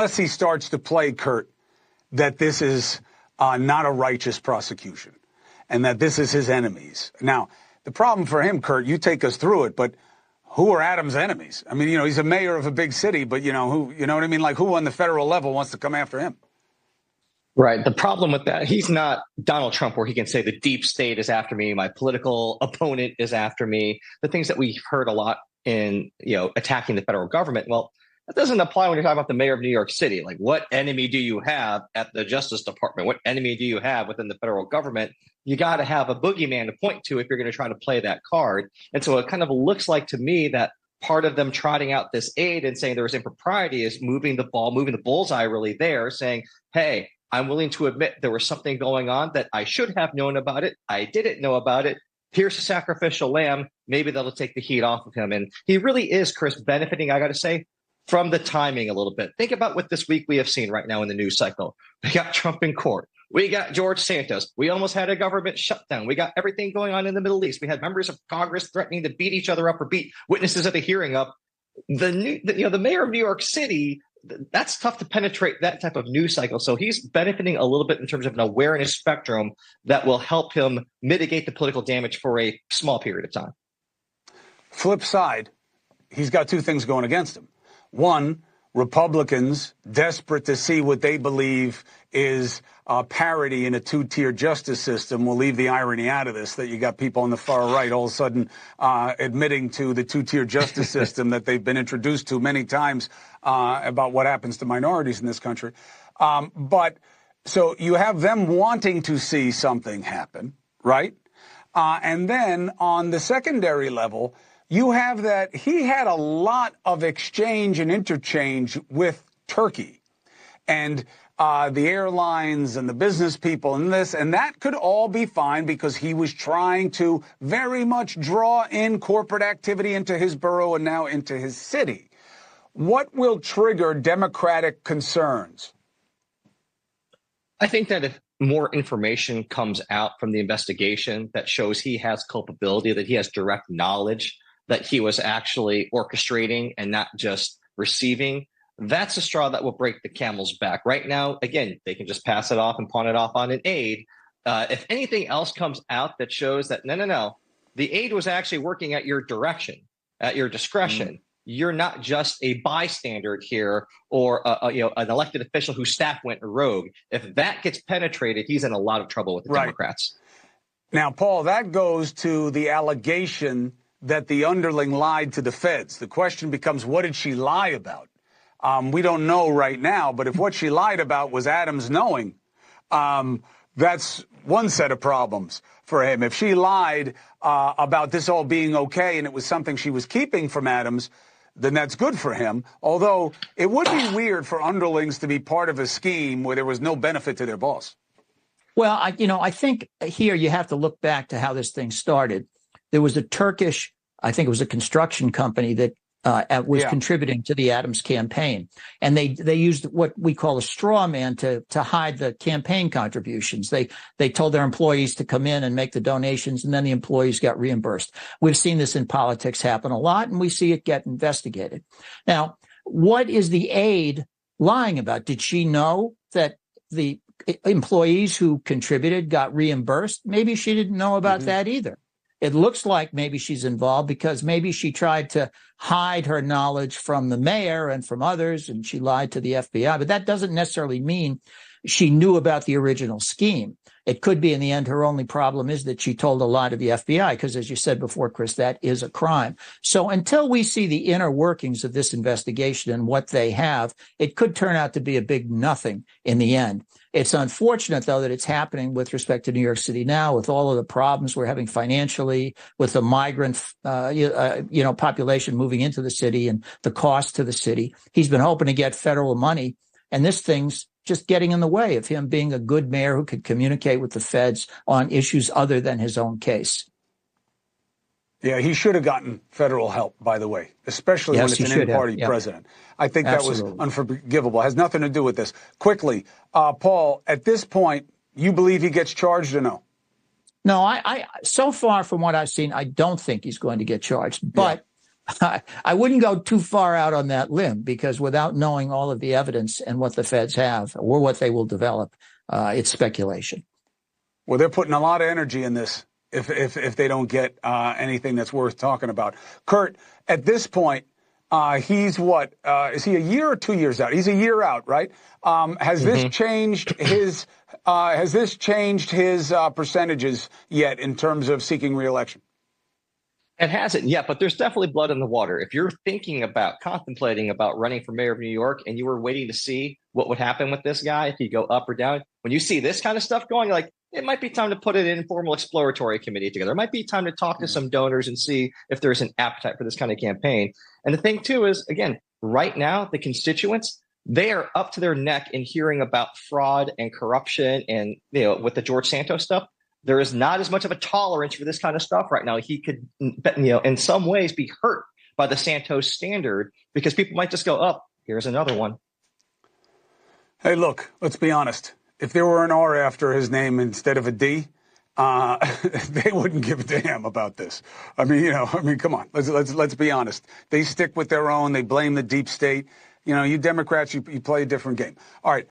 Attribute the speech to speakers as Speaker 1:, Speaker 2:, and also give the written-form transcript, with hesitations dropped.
Speaker 1: Unless he starts to play, Kurt, that this is not a righteous prosecution and that this is his enemies. Now, the problem for him, Kurt, you take us through it, but who are Adams' enemies? I mean, he's a mayor of a big city, but you know what I mean? Like, who on the federal level wants to come after him?
Speaker 2: Right. The problem with that, he's not Donald Trump, where he can say the deep state is after me, my political opponent is after me. The things that we've heard a lot in, attacking the federal government. Well, that doesn't apply when you're talking about the mayor of New York City. Like, what enemy do you have at the Justice Department? What enemy do you have within the federal government? You got to have a boogeyman to point to if you're going to try to play that card. And so it kind of looks like to me that part of them trotting out this aid and saying there was impropriety is moving the bullseye really there, saying, hey, I'm willing to admit there was something going on that I should have known about it. I didn't know about it. Here's a sacrificial lamb. Maybe that'll take the heat off of him. And he really is, Chris, benefiting, I got to say, from the timing a little bit. Think about what this week we have seen right now in the news cycle. We got Trump in court. We got George Santos. We almost had a government shutdown. We got everything going on in the Middle East. We had members of Congress threatening to beat each other up or beat witnesses at the hearing up. The mayor of New York City, that's tough to penetrate that type of news cycle. So he's benefiting a little bit in terms of an awareness spectrum that will help him mitigate the political damage for a small period of time.
Speaker 1: Flip side, he's got two things going against him. One, Republicans desperate to see what they believe is parity in a two-tier justice system. We'll leave the irony out of this, that you got people on the far right all of a sudden admitting to the two-tier justice system that they've been introduced to many times about what happens to minorities in this country. But so you have them wanting to see something happen, right? And then on the secondary level, you have that he had a lot of exchange and interchange with Turkey and the airlines and the business people and this, and that could all be fine because he was trying to very much draw in corporate activity into his borough and now into his city. What will trigger Democratic concerns?
Speaker 2: I think that if more information comes out from the investigation that shows he has culpability, that he has direct knowledge that he was actually orchestrating and not just receiving, that's a straw that will break the camel's back. Right now, again, they can just pass it off and pawn it off on an aide. If anything else comes out that shows that, no, the aide was actually working at your direction, at your discretion. You're not just a bystander here or an elected official whose staff went rogue. If that gets penetrated, he's in a lot of trouble with the Democrats.
Speaker 1: Now, Paul, that goes to the allegation that the underling lied to the feds. The question becomes, what did she lie about? We don't know right now, but if what she lied about was Adams knowing, that's one set of problems for him. If she lied about this all being okay and it was something she was keeping from Adams, then that's good for him. Although it would be weird for underlings to be part of a scheme where there was no benefit to their boss.
Speaker 3: Well, I think here you have to look back to how this thing started. There was a Turkish, I think it was a construction company that was contributing to the Adams campaign. And they used what we call a straw man to hide the campaign contributions. They told their employees to come in and make the donations, and then the employees got reimbursed. We've seen this in politics happen a lot, and we see it get investigated. Now, what is the aide lying about? Did she know that the employees who contributed got reimbursed? Maybe she didn't know about that either. It looks like maybe she's involved because maybe she tried to hide her knowledge from the mayor and from others, and she lied to the FBI. But that doesn't necessarily mean she knew about the original scheme. It could be in the end her only problem is that she told a lie to the FBI because, as you said before, Chris, that is a crime. So until we see the inner workings of this investigation and what they have, it could turn out to be a big nothing in the end. It's unfortunate, though, that it's happening with respect to New York City now, with all of the problems we're having financially, with the migrant, population moving into the city and the cost to the city. He's been hoping to get federal money, and this thing's just getting in the way of him being a good mayor who could communicate with the feds on issues other than his own case.
Speaker 1: Yeah, he should have gotten federal help, by the way, especially when it's an in-party president. I think that was unforgivable. It has nothing to do with this. Quickly, Paul, at this point, you believe he gets charged or no?
Speaker 3: No, I so far from what I've seen, I don't think he's going to get charged. But I wouldn't go too far out on that limb, because without knowing all of the evidence and what the feds have or what they will develop, it's speculation.
Speaker 1: Well, they're putting a lot of energy in this if they don't get anything that's worth talking about. Kurt, at this point, he's what? Is he a year or 2 years out? He's a year out, right? Has this changed his percentages yet in terms of seeking re-election?
Speaker 2: It hasn't yet, but there's definitely blood in the water. If you're contemplating about running for mayor of New York, and you were waiting to see what would happen with this guy, if he'd go up or down, when you see this kind of stuff going, you're like, it might be time to put an informal exploratory committee together. It might be time to talk to some donors and see if there's an appetite for this kind of campaign. And the thing, too, is, again, right now, the constituents, they are up to their neck in hearing about fraud and corruption and, with the George Santos stuff. There is not as much of a tolerance for this kind of stuff right now. He could, in some ways, be hurt by the Santos standard, because people might just go, oh, here's another one.
Speaker 1: Hey, look, let's be honest. If there were an R after his name instead of a D, they wouldn't give a damn about this. I mean, come on. Let's be honest. They stick with their own. They blame the deep state. You Democrats, you play a different game. All right.